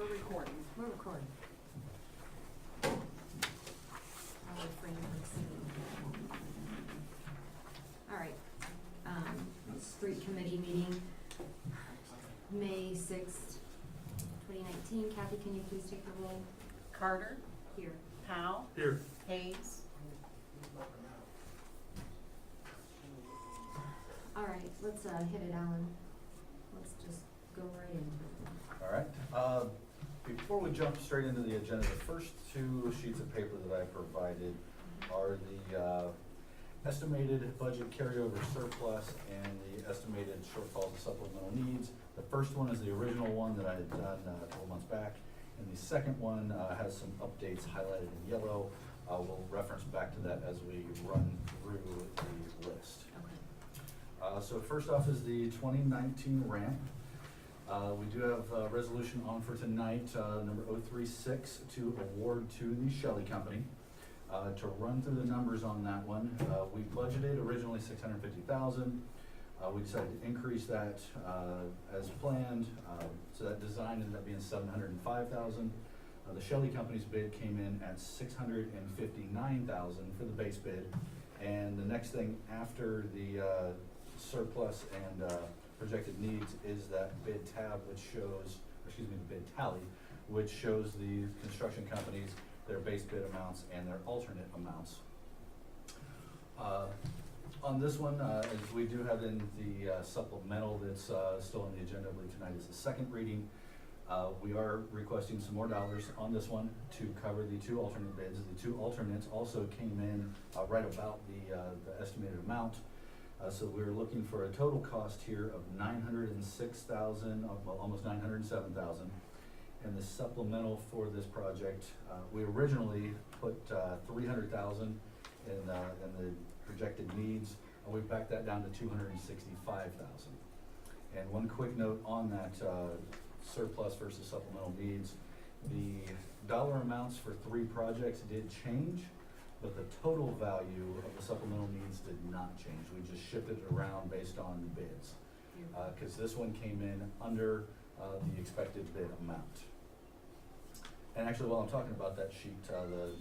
We're recording. We're recording. I'll refrain from singing. All right, street committee meeting, May 6th, 2019. Kathy, can you please take the roll? Carter, Here. Powell, Here. Hayes. All right, let's hit it, Alan. Let's just go right into it. All right. Before we jump straight into the agenda, the first two sheets of paper that I provided are the estimated budget carryover surplus and the estimated shortfalls and supplemental needs. The first one is the original one that I had done a couple months back, and the second one has some updates highlighted in yellow. We'll reference back to that as we run through the list. Okay. So first off is the 2019 ramp. We do have a resolution on for tonight, number 036, to award to the Shelley Company. To run through the numbers on that one, we budgeted originally $650,000. We decided to increase that as planned, so that design ended up being $705,000. The Shelley Company's bid came in at $659,000 for the base bid, and the next thing after the surplus and projected needs is that bid tab, which shows, excuse me, the bid tally, which shows the construction companies, their base bid amounts and their alternate amounts. On this one, as we do have in the supplemental that's still on the agenda, I believe tonight is the second reading. We are requesting some more dollars on this one to cover the two alternate bids. The two alternates also came in right about the estimated amount. So we're looking for a total cost here of $906,000, well, almost $907,000. And the supplemental for this project, we originally put $300,000 in the projected needs, and we backed that down to $265,000. And one quick note on that surplus versus supplemental needs, the dollar amounts for three projects did change, but the total value of the supplemental needs did not change. We just shifted it around based on the bids. Because this one came in under the expected bid amount. And actually, while I'm talking about that sheet, the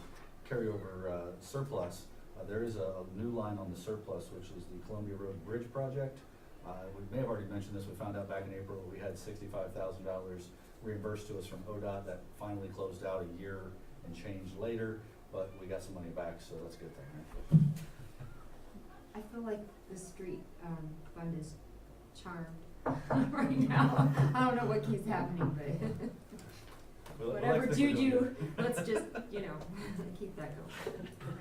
carryover surplus, there is a new line on the surplus, which is the Columbia Road Bridge project. We may have already mentioned this. We found out back in April we had $65,000 reimbursed to us from ODOT. That finally closed out a year and change later. But we got some money back, so that's a good thing, right? I feel like the street fund is charmed right now. I don't know what keeps happening, but whatever juju, let's just, keep that going. All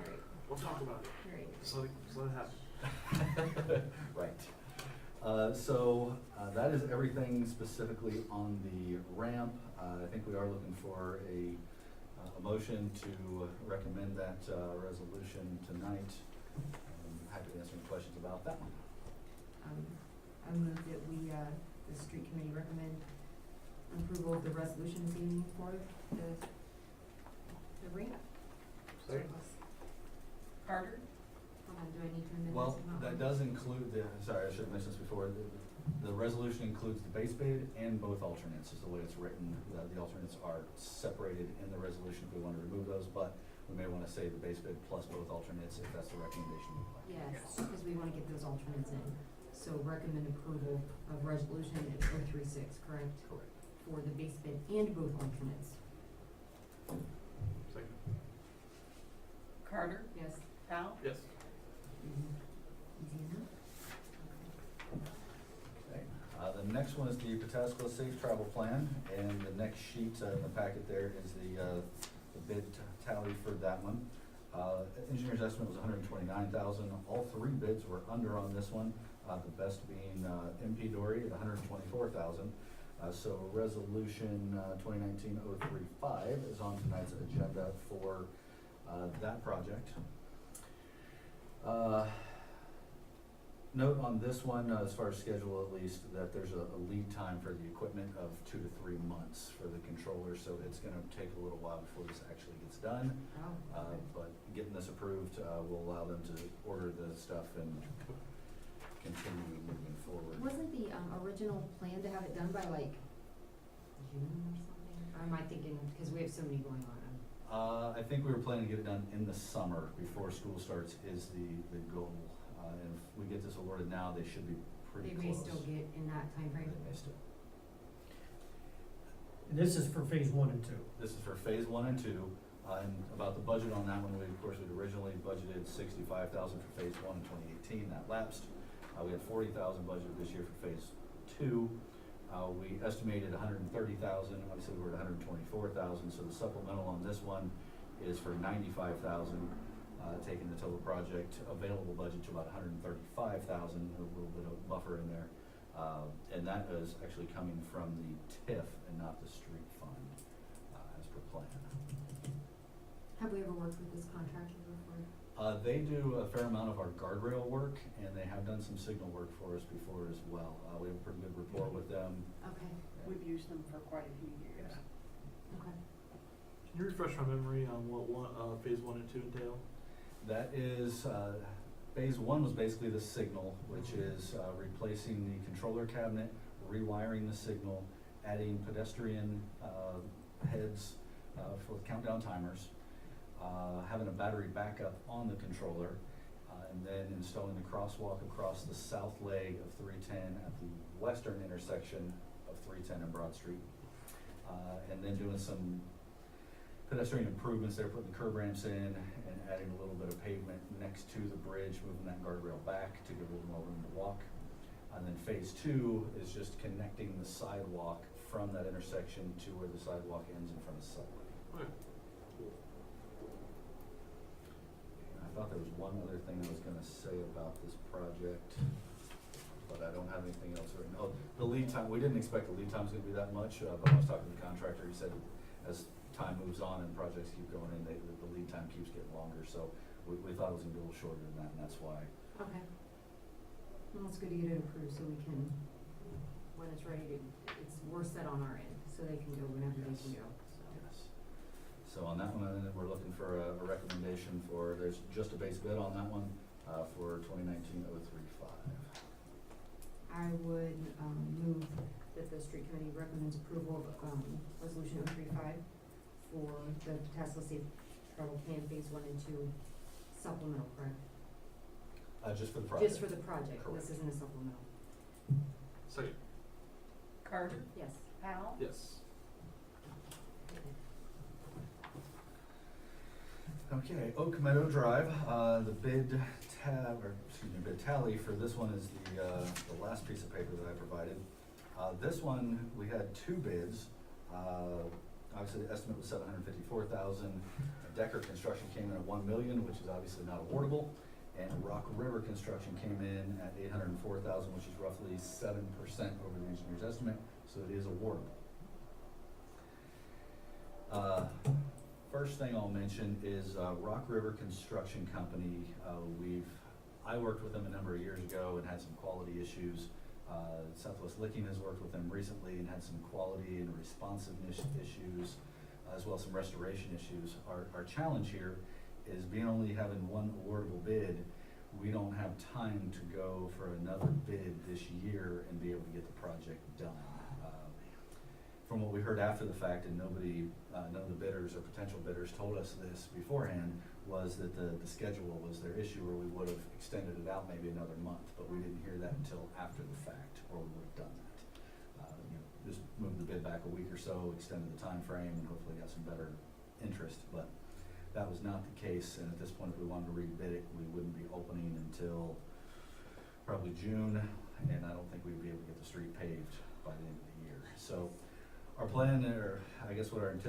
right. We'll talk about it. All right. So it happen. Right. So that is everything specifically on the ramp. I think we are looking for a motion to recommend that resolution tonight. I'm happy to answer any questions about that one. I move that we, the street committee recommend approval of the resolution this evening for the ramp. Second. Carter, Hold on, do I need to amend this? Well, amount? that does include sorry, I should have mentioned this before. The resolution includes the base bid and both alternates is the way it's written. The alternates are separated in the resolution if we want to remove those, but we may want to say the base bid plus both alternates if that's the recommendation. Yes, because we want to get those alternates in. So recommend approval of resolution 036, correct? Correct. For the base bid and both alternates. Second. Carter, Yes. Powell, Yes. Easy enough? Okay. The next one is the Pataskala Safe Travel Plan, and the next sheet in the packet there is the bid tally for that one. Engineer's estimate was $129,000. All three bids were under on this one. The best being MP Dory at $124,000. So resolution 2019-035 is on tonight's agenda for that project. Note on this one, as far as schedule at least, that there's a lead time for the equipment of 2 to 3 months for the controller, so it's gonna take a little while before this actually gets done. Oh, okay. But getting this approved will allow them to order the stuff and continue moving forward. Wasn't the original plan to have it done by like June or something? Or am I Cause we have so many going on. I think we were planning to get it done in the summer before school starts is the goal. And if we get this awarded now, they should be pretty They close. may still get in that timeframe. They may still. And this is for phase 1 and 2. This is for phase 1 and 2, and about the budget on that one, we'd originally budgeted $65,000 for phase 1 in 2018, that lapsed. We had $40,000 budgeted this year for phase 2. We estimated $130,000, obviously we were at $124,000, so the supplemental on this one is for $95,000, taking the total project available budget to about $135,000, a little bit of buffer in there. And that is actually coming from the TIF and not the street fund, as per plan. Have we ever worked with this contractor before? They do a fair amount of our guardrail work, and they have done some signal work for us before as well. We have a pretty good rapport with them. Okay, We've used them for quite a few years. okay. Can you refresh my memory on what phase 1 and 2 entail? That is, phase 1 was basically the signal, which is replacing the controller cabinet, rewiring the signal, adding pedestrian heads for countdown timers, having a battery backup on the controller, and then installing the crosswalk across the south leg of 310 at the western intersection of 310 and Broad Street, and then doing some pedestrian improvements there, putting the curb ramps in and adding a little bit of pavement next to the bridge, moving that guardrail back to give a little more room to walk. And then phase 2 is just connecting the sidewalk from that intersection to where the sidewalk ends in front of the subway. Okay. Cool. I thought there was one other thing I was gonna say about this project, but I don't have anything else right now. Oh, the lead time, we didn't expect the lead time's gonna be that much, but when I was talking to the contractor, he said as time moves on and projects keep going in, the lead time keeps getting longer, so we thought it was gonna be a little shorter than that, and that's why. Okay. Well, it's good to get it approved so we can, when it's ready to, we're set on our end, so they can go whenever they can go, so. Yes. So on that one, we're looking for a recommendation for, there's just a base bid on that one, for 2019-035. I would, move that the street committee recommends approval of, resolution 035 for the Pataskala Safe Travel Plan Phase 1 and 2 supplemental, correct? Just for the project. Just for the project, Correct. this isn't a supplemental. Second. Carter, Yes. Powell, Yes. Okay, Oak Meadow Drive, the bid tally for this one is the last piece of paper that I provided. This one, we had 2 bids. Obviously, the estimate was $754,000. Decker Construction came in at $1 million, which is obviously not awardable. And Rock River Construction came in at $804,000, which is roughly 7% over the engineer's estimate, so it is awardable. First thing I'll mention is Rock River Construction Company. I worked with them a number of years ago and had some quality issues. Southwest Licking has worked with them recently and had some quality and responsiveness issues, as well as some restoration issues. Our challenge here is having one awardable bid, we don't have time to go for another bid this year and be able to get the project done. From what we heard after the fact, and none of the bidders or potential bidders told us this beforehand, was that the schedule was their issue, or we would have extended it out maybe another month, but we didn't hear that until after the fact, or we would have done that. Just moved the bid back a week or so, extended the time frame, and hopefully got some better interest, but that was not the case, and at this point, if we wanted to rebid it, we wouldn't be opening until probably June, and I don't think we'd be able to get the street paved by the end of the year. So our plan, or I guess what I'm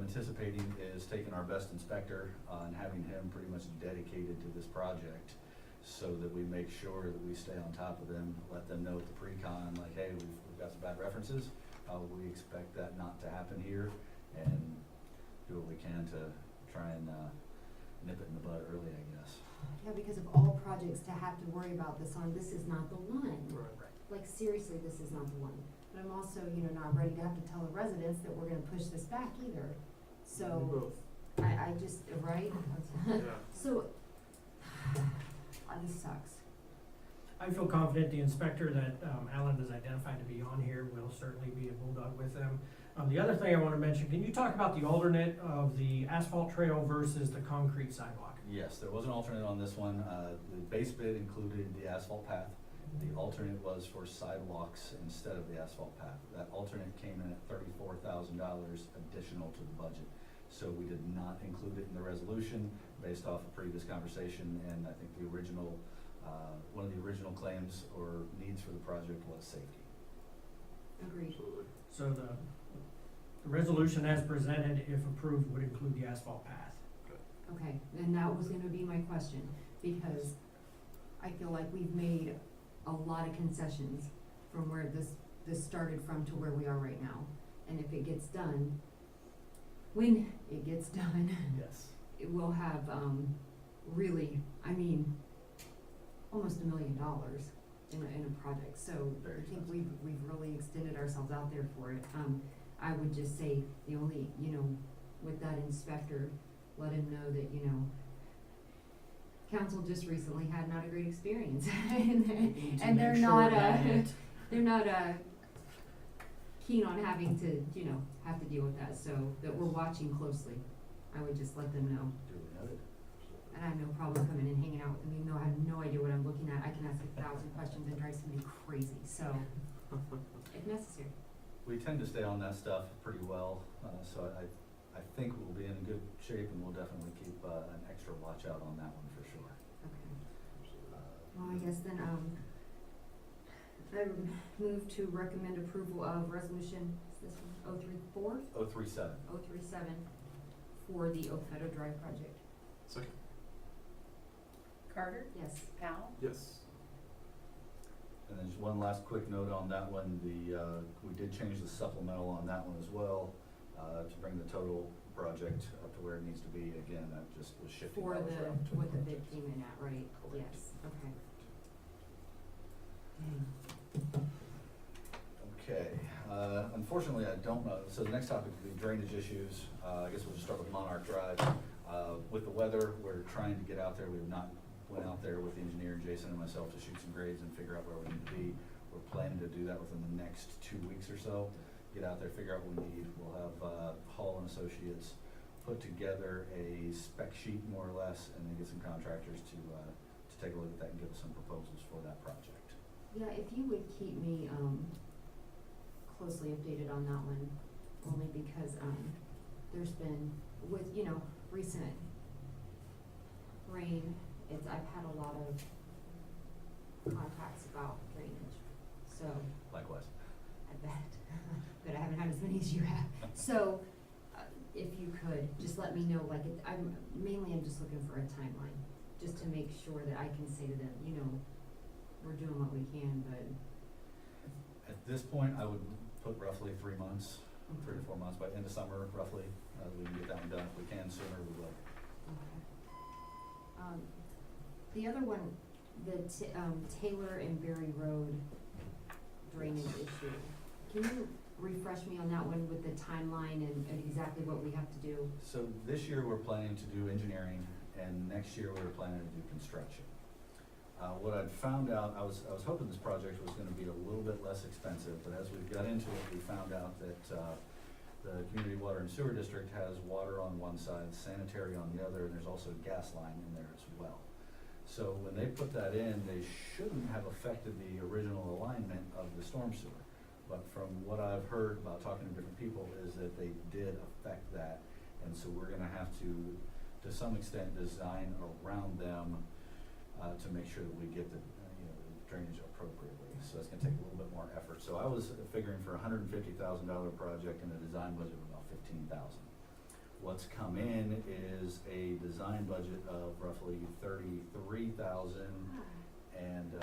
anticipating is taking our best inspector and having him pretty much dedicated to this project, so that we make sure that we stay on top of them, let them know at the pre-con, like, hey, we've got some bad references, we expect that not to happen here, and do what we can to try and nip it in the bud early, I guess. Yeah, because of all projects to have to worry about this this is not the one. Right. Like, seriously, this is not the one. But I'm also, not ready to have to tell the residents that we're gonna push this back either. So, Both. I just, right? Yeah. So, this sucks. I feel confident the inspector that Alan has identified to be on here will certainly be a bulldog with them. The other thing I wanna mention, can you talk about the alternate of the asphalt trail versus the concrete sidewalk? Yes, there was an alternate on this one. The base bid included the asphalt path. The alternate was for sidewalks instead of the asphalt path. That alternate came in at $34,000 additional to the budget. So we did not include it in the resolution based off a previous conversation, and I think the original, one of the original claims or needs for the project was safety. Agreed. Absolutely. So the resolution as presented, if approved, would include the asphalt path. Okay, and that was gonna be my question, because I feel like we've made a lot of concessions from where this started from to where we are right now. And if it gets done, when it gets done, Yes. it will have, really, I mean, almost $1 million in a project, so Very I think expensive. we've really extended ourselves out there for it. I would just say, the only, with that inspector, let him know that, council just recently had not a great experience, and they're not, they're not, keen on having to, have to deal with that, so that we're watching closely. I would just let them know. Duly noted. And I have no problem coming and hanging out with them, even though I have no idea what I'm looking at. I can ask 1,000 questions and drive somebody crazy, so if necessary. We tend to stay on that stuff pretty well, so I think we'll be in good shape, and we'll definitely keep an extra watch out on that one for sure. Okay. Uh, Well, I guess then, I move to recommend approval of resolution, is this one, 034? 037. 037 for the Meadow Drive project. Second. Carter, Yes. Powell, Yes. And then just one last quick note on that one, we did change the supplemental on that one as well, to bring the total project up to where it needs to be. Again, that just was shifting For dollars around between what the bid projects. came in at, right? Correct. Yes, okay. Okay, unfortunately, I don't know, so the next topic will be drainage issues. I guess we'll just start with Monarch Drive. With the weather, we're trying to get out there. We have not went out there with the engineer, Jason and myself, to shoot some grades and figure out where we need to be. We're planning to do that within the next 2 weeks or so. Get out there, figure out what we need. We'll have Hall and Associates put together a spec sheet, more or less, and then get some contractors to take a look at that and give us some proposals for that project. Yeah, if you would keep me, closely updated on that one, only because, there's been, with, recent rain, I've had a lot of contacts about drainage, so Likewise. I bet, but I haven't had as many as you have. So, if you could, just let me know, I'm just looking for a timeline, just to make sure that I can say to them, we're doing what we can, but. At this point, I would put roughly 3 months, 3 to 4 months, by end of summer, roughly. We can get that one done. If we can sooner, we will. Okay. The other one, the Taylor and Berry Road drainage issue, can you refresh me on that one with the timeline and exactly what we have to do? So this year, we're planning to do engineering, and next year, we're planning to do construction. What I'd found out, I was hoping this project was gonna be a little bit less expensive, but as we got into it, we found out that, the Community Water and Sewer District has water on one side, sanitary on the other, and there's also a gas line in there as well. So when they put that in, they shouldn't have affected the original alignment of the storm sewer. But from what I've heard about talking to different people, is that they did affect that, and so we're gonna have to some extent, design around them, to make sure that we get the, the drainage appropriately. So it's gonna take a little bit more effort. So I was figuring for a $150,000 project and a design budget of about $15,000. What's come in is a design budget of roughly $33,000, and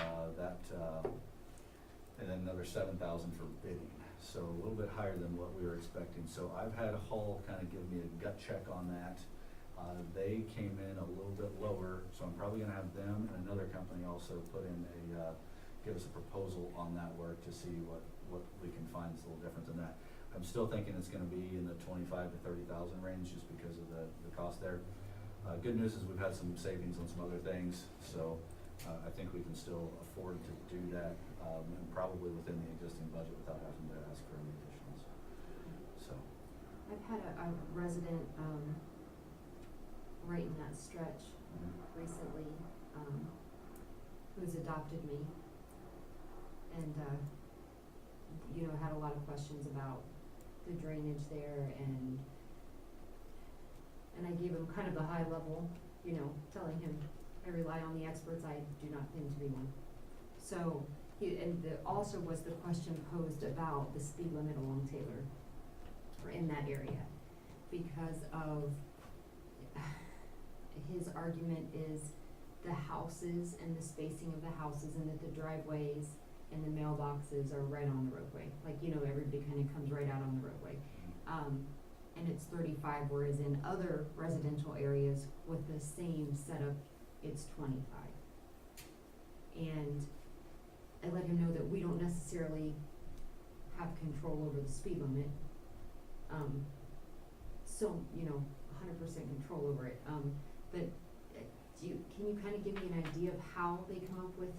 and then another $7,000 for bidding. So a little bit higher than what we were expecting. So I've had Hull kind of give me a gut check on that. They came in a little bit lower, so I'm probably gonna have them and another company also put in give us a proposal on that work to see what we can find that's a little different than that. I'm still thinking it's gonna be in the 25 to 30,000 range just because of the cost there. Good news is we've had some savings on some other things, so I think we can still afford to do that, and probably within the existing budget without having to ask for any additionals. So had a resident, right in that stretch recently, who's adopted me. And, you know, had a lot of questions about the drainage there, and I gave him kind of the high level, you know, telling him I rely on the experts, I do not claim to be one. So, also was the question posed about the speed limit along Taylor, or in that area, because of, his argument is the houses and the spacing of the houses, and that the driveways and the mailboxes are right on the roadway, like, you know, everybody kinda comes right out on the roadway. And it's 35, whereas in other residential areas with the same setup, it's 25. And I let him know that we don't necessarily have control over the speed limit. So, you know, 100% control over it. But can you kind of give me an idea of how they come up with,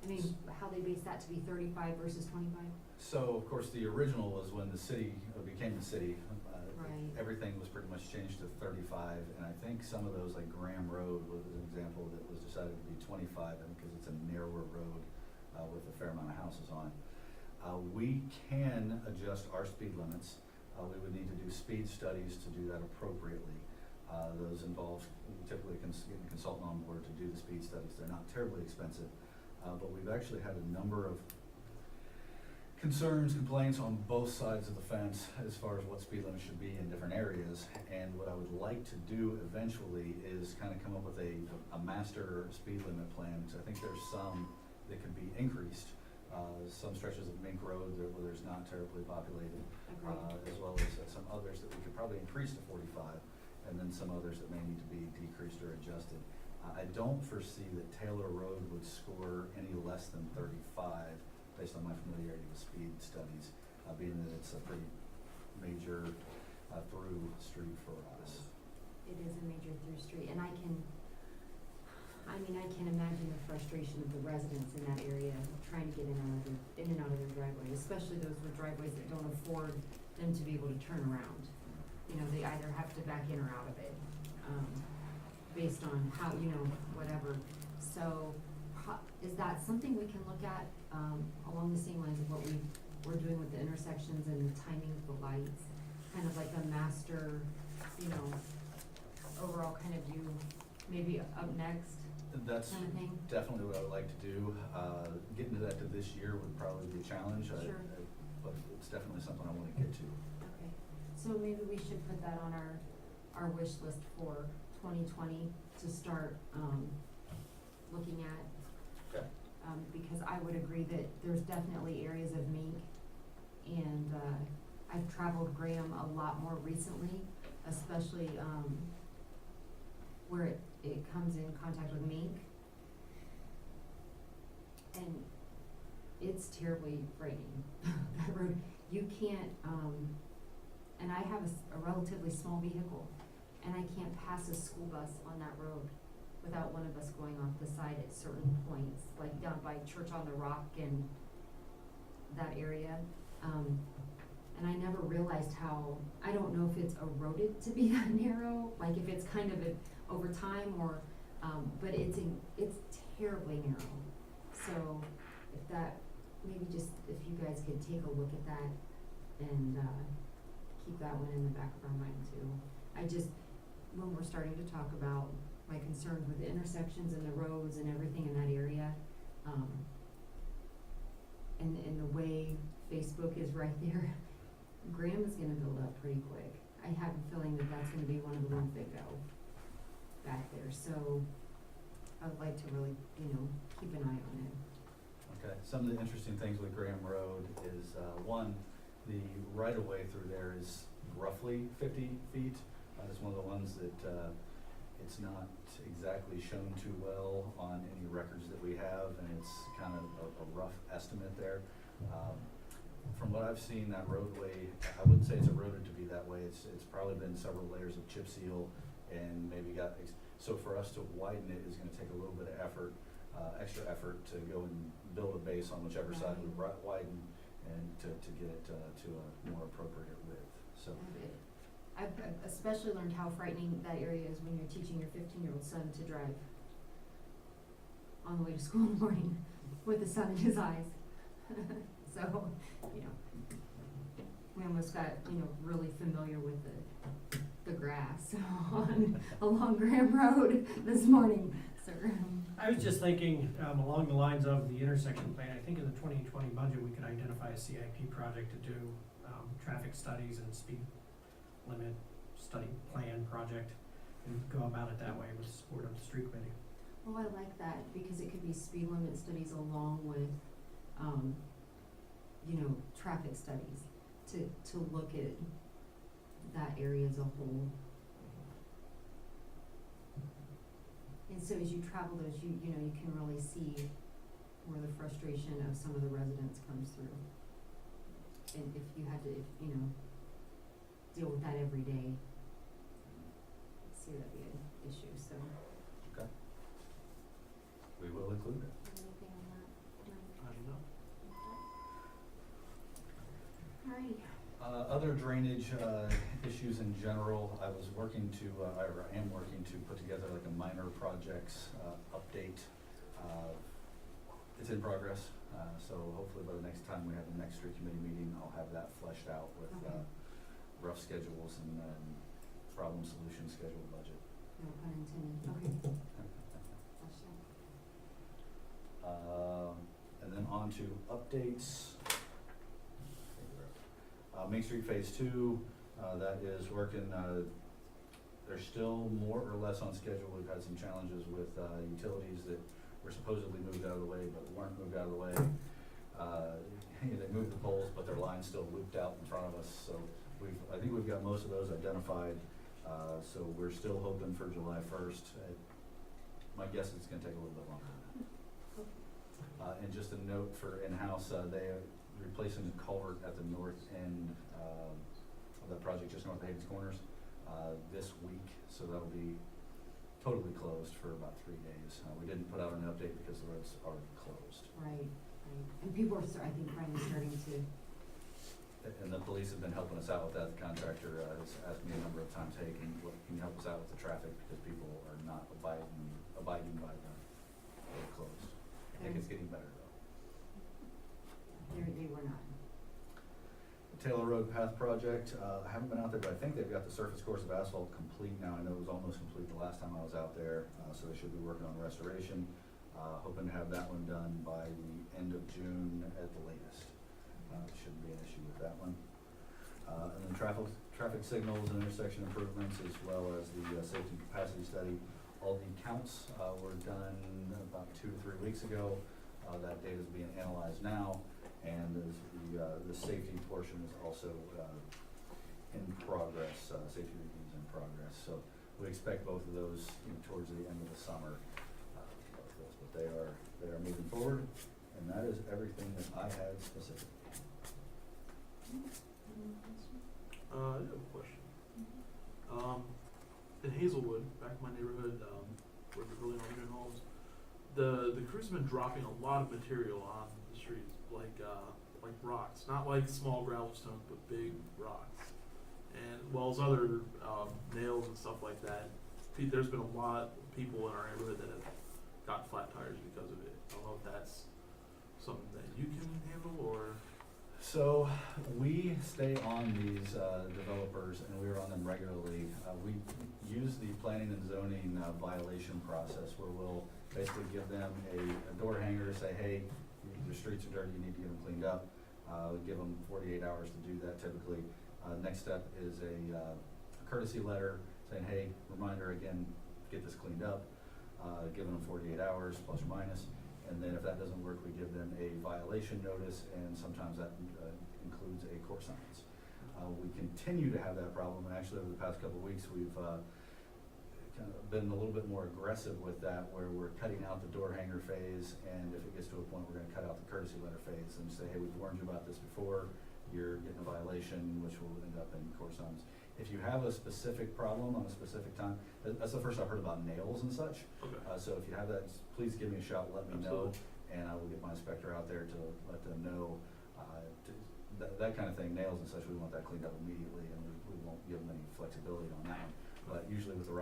I mean, how they base that to be 35 versus 25? So, of course, the original was when the city became the city. Right. Everything was pretty much changed to 35, and I think some of those, like Graham Road was an example that was decided to be 25, and because it's a narrower road with a fair amount of houses on it. We can adjust our speed limits. We would need to do speed studies to do that appropriately. Those involve typically getting a consultant on board to do the speed studies. They're not terribly expensive, but we've actually had a number of concerns, complaints on both sides of the fence as far as what speed limit should be in different areas. And what I would like to do eventually is kind of come up with a master speed limit plan, because I think there's some that could be increased. Some stretches of Mink Road where there's not terribly populated, as well as some others that we could probably increase to 45, and then some others that may need to be decreased or adjusted. I don't foresee that Taylor Road would score any less than 35, based on my familiarity with speed studies, being that it's a pretty major through street for us. It is a major through street, and I can imagine the frustration of the residents in that area trying to get in and out of their driveway, especially those with driveways that don't afford them to be able to turn around. You know, they either have to back in or out of it, based on how, you know, whatever. So, is that something we can look at, along the same lines of what we're doing with the intersections and the timing of the lights? Kind of like a master, you know, overall kind of view, maybe up next That's kind of thing? definitely what I would like to do. Getting to that to this year would probably be a challenge, Sure. but it's definitely something I want to get to. Okay, so maybe we should put that on our wish list for 2020 to start, looking at. Okay. Because I would agree that there's definitely areas of mink, and, I've traveled Graham a lot more recently, especially, where it comes in contact with mink. And it's terribly frightening, that road. You can't, and I have a relatively small vehicle, and I can't pass a school bus on that road without one of us going off the side at certain points, like down by Church on the Rock and that area. And I never realized how, I don't know if it's eroded to be that narrow, like if it's kind of over time, or, but it's terribly narrow. So if that, maybe just, if you guys could take a look at that and, keep that one in the back of our mind too. When we're starting to talk about my concerns with the intersections and the roads and everything in that area, and the way Facebook is right there, Graham is gonna build up pretty quick. I have a feeling that that's gonna be one of the ones that go back there, so I would like to really, you know, keep an eye on it. Okay, some of the interesting things with Graham Road is, one, the right-of-way through there is roughly 50 feet. It's one of the ones that, it's not exactly shown too well on any records that we have, and it's kind of a rough estimate there. From what I've seen, that roadway, I wouldn't say it's eroded to be that way. It's probably been several layers of chip seal, and maybe so for us to widen it is gonna take a little bit of effort, extra effort to go and build a base on whichever side we widen, and to get it to a more appropriate width, so. especially learned how frightening that area is when you're teaching your 15-year-old son to drive on the way to school in the morning with the sun in his eyes. So, you know, we almost got, you know, really familiar with the grass along Graham Road this morning, so. I was just thinking, along the lines of the intersection plan, I think in the 2020 budget, we could identify a CIP project to do, traffic studies and speed limit study plan project, and go about it that way with the support of the street committee. Oh, I like that, because it could be speed limit studies along with, you know, traffic studies, to look at that area as a whole. And so as you travel those, you know, you can really see where the frustration of some of the residents comes through. And if you had to, you know, deal with that every day, I'd see that'd be an issue, so. Okay. We will include it. Anything on that? I don't know. Alrighty. Other drainage issues in general, I was working to, or I am working to put together like a minor projects update. It's in progress, so hopefully by the next time we have the next street committee meeting, I'll have that fleshed out with Okay. rough schedules and problem solution schedule budget. No pun intended, okay. Flush that. And then on to updates. Main Street Phase 2, that is working, they're still more or less on schedule. We've had some challenges with utilities that were supposedly moved out of the way, but weren't moved out of the way. They moved the poles, but their line's still looped out in front of us, so I think we've got most of those identified. So we're still hoping for July 1st. My guess is it's gonna take a little bit longer than that. And just a note for in-house, they are replacing the culvert at the north end of that project, just north of Hayden's Corners, this week. So that'll be totally closed for about 3 days. We didn't put out an update because the road's already closed. Right. And people are, I think, finally starting to. And the police have been helping us out with that. The contractor has asked me a number of times, hey, can you help us out with the traffic, because people are not abiding by the closed. I think it's getting better though. They were not. Taylor Road Path Project, I haven't been out there, but I think they've got the surface course of asphalt complete now. I know it was almost complete the last time I was out there, so they should be working on restoration. Hoping to have that one done by the end of June at the latest. Shouldn't be an issue with that one. And then traffic signals and intersection improvements, as well as the safety capacity study. All the counts were done about 2 to 3 weeks ago. That data is being analyzed now, and the safety portion is also in progress. Safety reviews in progress. So we expect both of those towards the end of the summer. But they are moving forward, and that is everything that I had specifically. I have a question. In Hazelwood, back in my neighborhood, where we're building our new homes, the crews have been dropping a lot of material on the streets, like rocks, not like small gravel stones, but big rocks, and well as other nails and stuff like that. There's been a lot of people in our neighborhood that have got flat tires because of it. I don't know if that's something that you can handle or. So we stay on these developers, and we're on them regularly. We use the planning and zoning violation process, where we'll basically give them a door hanger, say, hey, your streets are dirty, you need to get them cleaned up. We give them 48 hours to do that typically. Next step is a courtesy letter saying, hey, reminder again, get this cleaned up. Giving them 48 hours plus or minus. And then if that doesn't work, we give them a violation notice, and sometimes that includes a court summons. We continue to have that problem, and actually over the past couple of weeks, we've kind of been a little bit more aggressive with that, where we're cutting out the door hanger phase, and if it gets to a point, we're gonna cut out the courtesy letter phase and say, hey, we've warned you about this before, you're getting a violation, which will end up in court summons. If you have a specific problem on a specific time, that's the first I've heard about nails and such. Okay. So if you have that, please give me a shout, let me know, and I will get my inspector out there to let them know. That kind of thing, nails and such, we want that cleaned up immediately, and we won't give them any flexibility on that.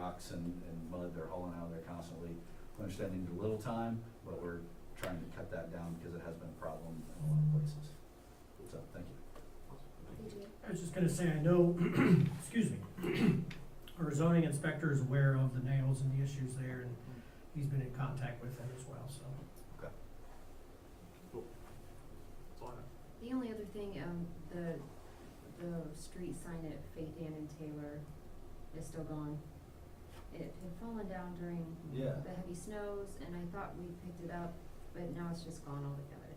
rocks and mud they're hauling out of there constantly. We understand they need a little time, but we're trying to cut that down because it has been a problem in a lot of places. So, thank you. I was just gonna say, I know, excuse me, our zoning inspector is aware of the nails and the issues there, and he's been in contact with them as well, so. Okay. Cool. That's all I have. The only other thing, the street sign at Faith Ann and Taylor is still gone. It had fallen down during Yeah. the heavy snows, and I thought we picked it up, but now it's just gone altogether.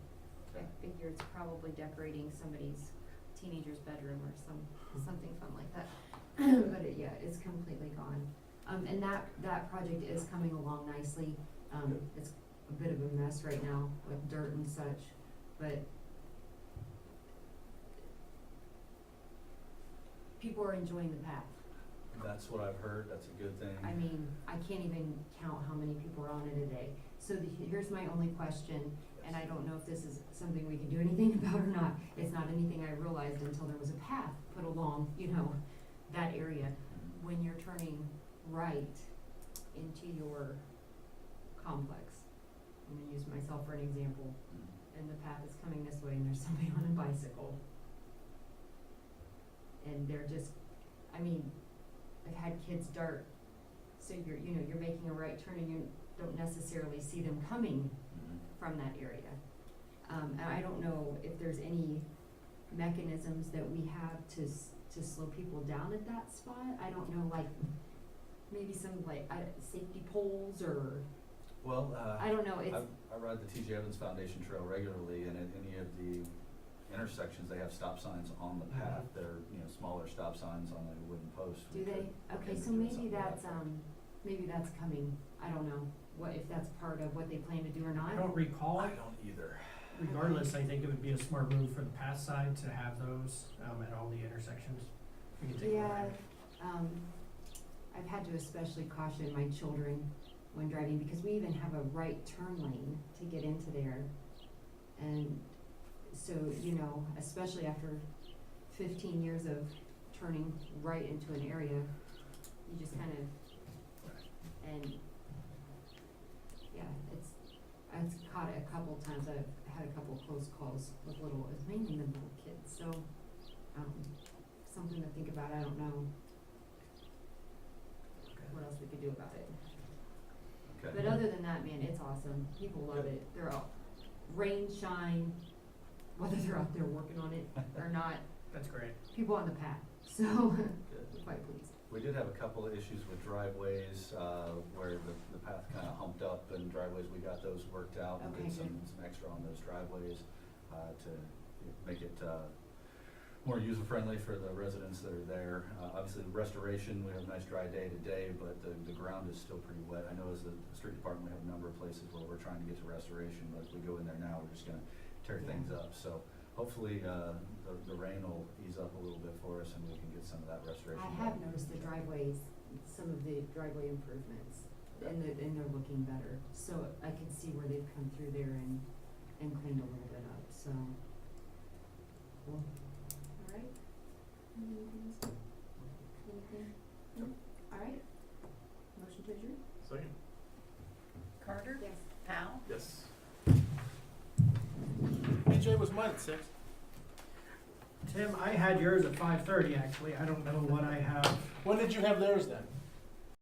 I figure it's probably decorating somebody's teenager's bedroom or something fun like that. But yeah, it's completely gone. And that project is coming along nicely. It's a bit of a mess right now with dirt and such, but people are enjoying the path. That's what I've heard. That's a good thing. I mean, I can't even count how many people are on it a day. So here's my only question, and I don't know if this is something we can do anything about or not. It's not anything I realized until there was a path put along, that area. When you're turning right into your complex, I'm gonna use myself for an example, and the path is coming this way and there's somebody on a bicycle. And they're just, I've had kids dart, so you're making a right turn and you don't necessarily see them coming from that area. And I don't know if there's any mechanisms that we have to slow people down at that spot. I don't know, like, maybe some, safety poles or, Well, I don't know, it's, I ride the T.J. Evans Foundation Trail regularly, and at any of the intersections, they have stop signs on the path. They're, smaller stop signs on a wooden post. do they? Okay, can so do maybe something like that's, maybe that's coming. I don't know if that's part of what they plan to do or not. I don't recall I it. don't either. Regardless, I think it would be a smart move for the path side to have those, at all the intersections. We can take a look Yeah, at it. I've had to especially caution my children when driving, because we even have a right turn lane to get into there. And so, especially after 15 years of turning right into an area, you just kind of, and yeah, I've caught it a couple times. I've had a couple close calls with mainly the little kids, so, something to think about. I don't know what else we could do about it. Okay. But other than that, man, it's awesome. People love it. They're all rain, shine, whether they're out there working on it or not, That's great. people on the path. So Good. we're quite pleased. We did have a couple of issues with driveways, where the path kind of humped up, and driveways, we got those worked out. We Okay, did some extra on those driveways, to make it, more user-friendly for the residents that are there. Obviously, the restoration, we have a nice dry day today, but the ground is still pretty wet. I know as the street department, we have a number of places where we're trying to get to restoration, but if we go in there now, we're just gonna tear Yeah. things up. So hopefully, the rain will ease up a little bit for us and we can get some of that restoration I done. have noticed the driveways, some of the driveway improvements, and they're looking better. So I can see where they've come through there and cleaned a little bit up, so. Cool. All right. Anything else? Anything? No? All right. Motion to adjourn? Second? Carter? Yes. Powell? Yes. BJ, was mine at 6? Tim, I had yours at 5:30, actually. I don't know what I have. When did you have theirs then?